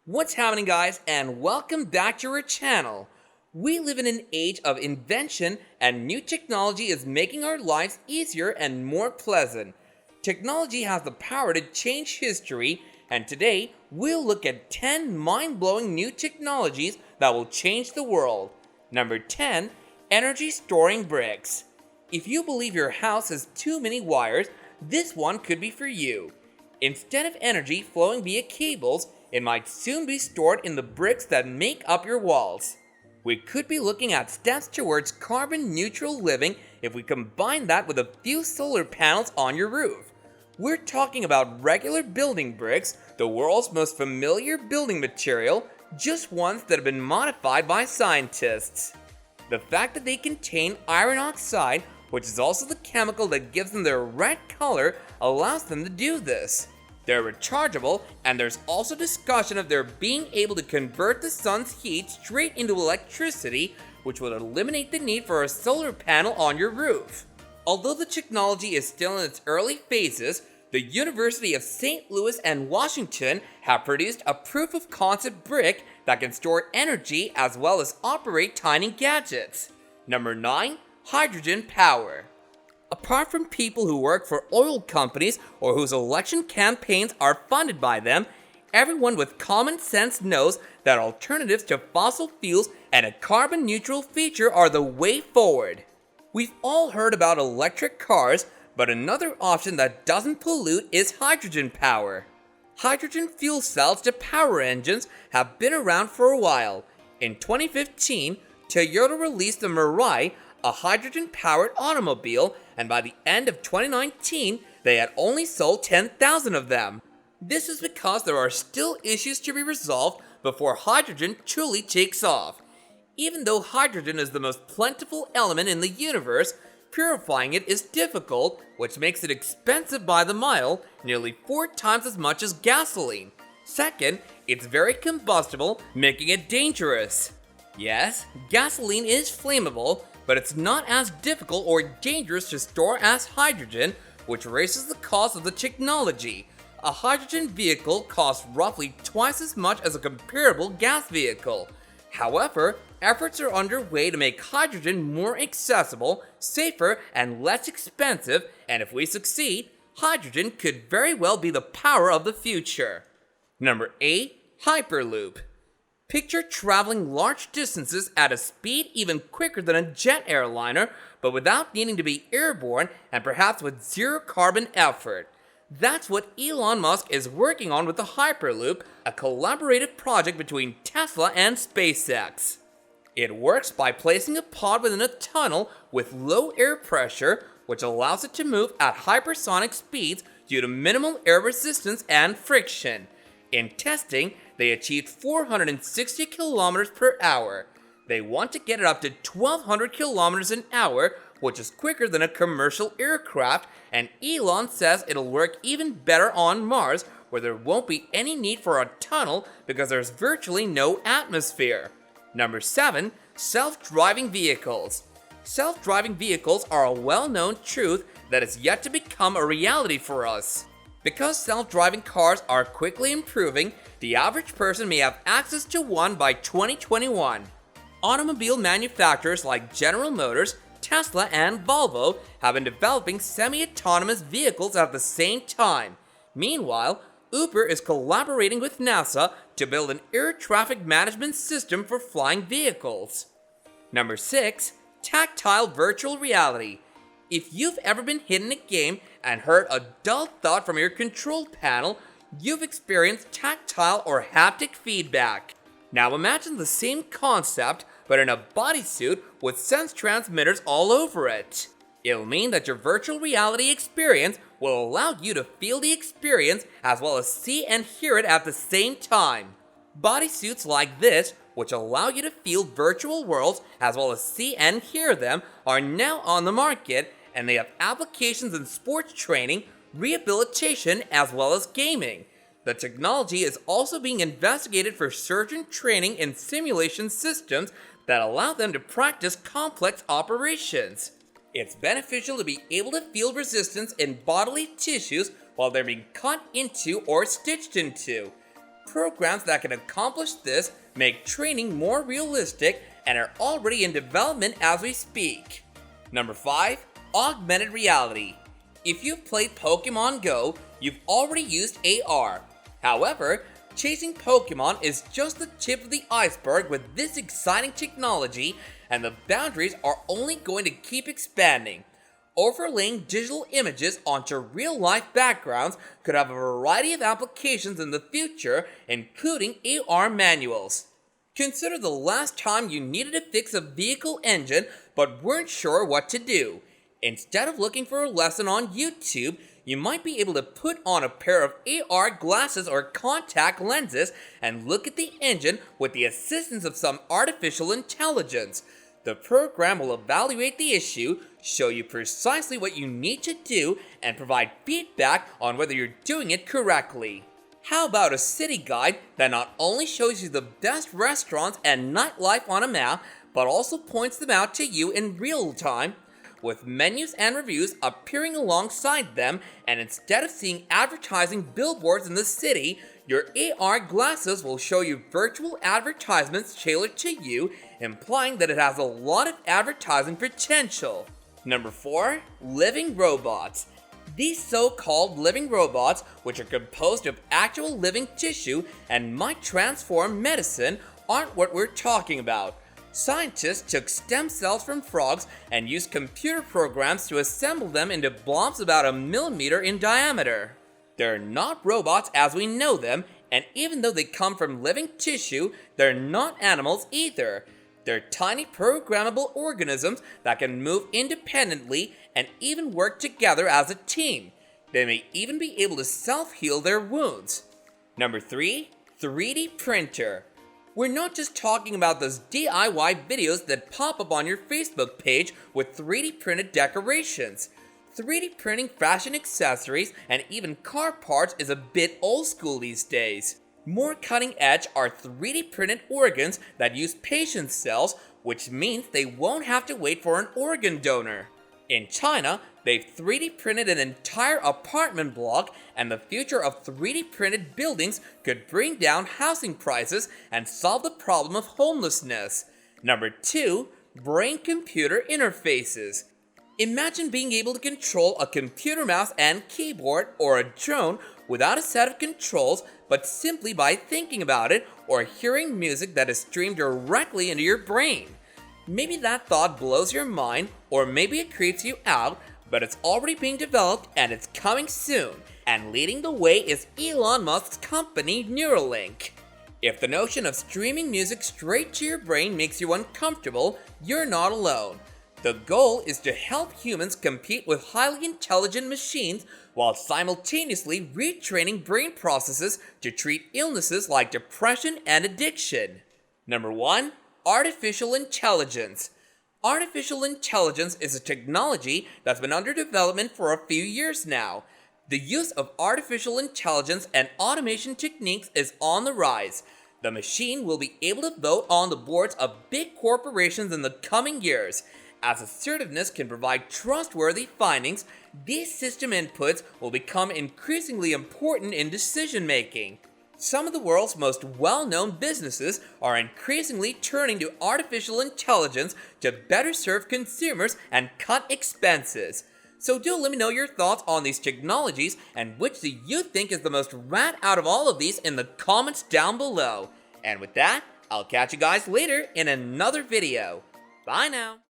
What's happening, guys, and welcome back to our channel. We live in an age of invention, and new technology is making our lives easier and more pleasant. Technology has the power to change history, and today we'll look at 10 mind-blowing new technologies that will change the world. Number 10. Energy storing bricks. If you believe your house has too many wires, this one could be for you. Instead of energy flowing via cables, it might soon be stored in the bricks that make up your walls. We could be looking at steps towards carbon-neutral living if we combine that with a few solar panels on your roof. We're talking about regular building bricks, the world's most familiar building material, just ones that have been modified by scientists. The fact that they contain iron oxide, which is also the chemical that gives them their red color, allows them to do this. They're rechargeable, and there's also discussion of their being able to convert the sun's heat straight into electricity, which would eliminate the need for a solar panel on your roof. Although the technology is still in its early phases, the University of St. Louis and Washington have produced a proof of concept brick that can store energy as well as operate tiny gadgets. Number 9. Hydrogen power. Apart from people who work for oil companies or whose election campaigns are funded by them, everyone with common sense knows that alternatives to fossil fuels and a carbon-neutral future are the way forward. We've all heard about electric cars, but another option that doesn't pollute is hydrogen power. Hydrogen fuel cells to power engines have been around for a while. In 2015, Toyota released the Mirai, a hydrogen-powered automobile, and by the end of 2019, they had only sold 10,000 of them. This is because there are still issues to be resolved before hydrogen truly takes off. Even though hydrogen is the most plentiful element in the universe, purifying it is difficult, which makes it expensive by the mile, nearly 4 times as much as gasoline. Second, it's very combustible, making it dangerous. Yes, gasoline is flammable, but it's not as difficult or dangerous to store as hydrogen, which raises the cost of the technology. A hydrogen vehicle costs roughly twice as much as a comparable gas vehicle. However, efforts are underway to make hydrogen more accessible, safer, and less expensive, and if we succeed, hydrogen could very well be the power of the future. Number 8. Hyperloop. Picture traveling large distances at a speed even quicker than a jet airliner, but without needing to be airborne and perhaps with zero carbon effort. That's what Elon Musk is working on with the Hyperloop, a collaborative project between Tesla and SpaceX. It works by placing a pod within a tunnel with low air pressure, which allows it to move at hypersonic speeds due to minimal air resistance and friction. In testing, they achieved 460 kilometers per hour. They want to get it up to 1,200 kilometers an hour, which is quicker than a commercial aircraft, and Elon says it'll work even better on Mars, where there won't be any need for a tunnel because there's virtually no atmosphere. Number 7. Self-driving vehicles. Self-driving vehicles are a well-known truth that is yet to become a reality for us. Because self-driving cars are quickly improving, the average person may have access to one by 2021. Automobile manufacturers like General Motors, Tesla, and Volvo have been developing semi-autonomous vehicles at the same time. Meanwhile, Uber is collaborating with NASA to build an air traffic management system for flying vehicles. Number 6. Tactile virtual reality. If you've ever been hit in a game and heard a dull thud from your control panel, you've experienced tactile or haptic feedback. Now imagine the same concept, but in a bodysuit with sense transmitters all over it. It'll mean that your virtual reality experience will allow you to feel the experience as well as see and hear it at the same time. Bodysuits like this, which allow you to feel virtual worlds as well as see and hear them, are now on the market, and they have applications in sports training, rehabilitation, as well as gaming. The technology is also being investigated for surgeon training in simulation systems that allow them to practice complex operations. It's beneficial to be able to feel resistance in bodily tissues while they're being cut into or stitched into. programs that can accomplish this, make training more realistic, and are already in development as we speak. Number 5. Augmented reality. If you've played Pokemon Go, you've already used AR. However, chasing Pokemon is just the tip of the iceberg with this exciting technology, and the boundaries are only going to keep expanding. Overlaying digital images onto real-life backgrounds could have a variety of applications in the future, including AR manuals. Consider the last time you needed to fix a vehicle engine but weren't sure what to do. Instead of looking for a lesson on YouTube, you might be able to put on a pair of AR glasses or contact lenses and look at the engine with the assistance of some artificial intelligence. The program will evaluate the issue, show you precisely what you need to do, and provide feedback on whether you're doing it correctly. How about a city guide that not only shows you the best restaurants and nightlife on a map, but also points them out to you in real time, with menus and reviews appearing alongside them, and instead of seeing advertising billboards in the city, your AR glasses will show you virtual advertisements tailored to you, implying that it has a lot of advertising potential. Number 4. Living robots. These so-called living robots, which are composed of actual living tissue and might transform medicine, aren't what we're talking about. Scientists took stem cells from frogs and used computer programs to assemble them into blobs about 1 millimeter in diameter. They're not robots as we know them, and even though they come from living tissue, they're not animals either. They're tiny programmable organisms that can move independently and even work together as a team. They may even be able to self-heal their wounds. Number 3. 3D printer. We're not just talking about those DIY videos that pop up on your Facebook page with 3D printed decorations. 3D printing fashion accessories and even car parts is a bit old school these days. More cutting edge are 3D printed organs that use patient cells, which means they won't have to wait for an organ donor. In China, they've 3D printed an entire apartment block, and the future of 3D printed buildings could bring down housing prices and solve the problem of homelessness. Number 2. Brain-computer interfaces. Imagine being able to control a computer mouse and keyboard or a drone without a set of controls, but simply by thinking about it or hearing music that is streamed directly into your brain. Maybe that thought blows your mind, or maybe it creeps you out, but it's already being developed and it's coming soon. And leading the way is Elon Musk's company Neuralink. If the notion of streaming music straight to your brain makes you uncomfortable, you're not alone. The goal is to help humans compete with highly intelligent machines while simultaneously retraining brain processes to treat illnesses like depression and addiction. Number 1. Artificial intelligence. Artificial intelligence is a technology that's been under development for a few years now. The use of artificial intelligence and automation techniques is on the rise. The machine will be able to vote on the boards of big corporations in the coming years. As assertiveness can provide trustworthy findings, these system inputs will become increasingly important in decision-making. Some of the world's most well-known businesses are increasingly turning to artificial intelligence to better serve consumers and cut expenses. So do let me know your thoughts on these technologies and which do you think is the most rad out of all of these in the comments down below. And with that, I'll catch you guys later in another video. Bye now.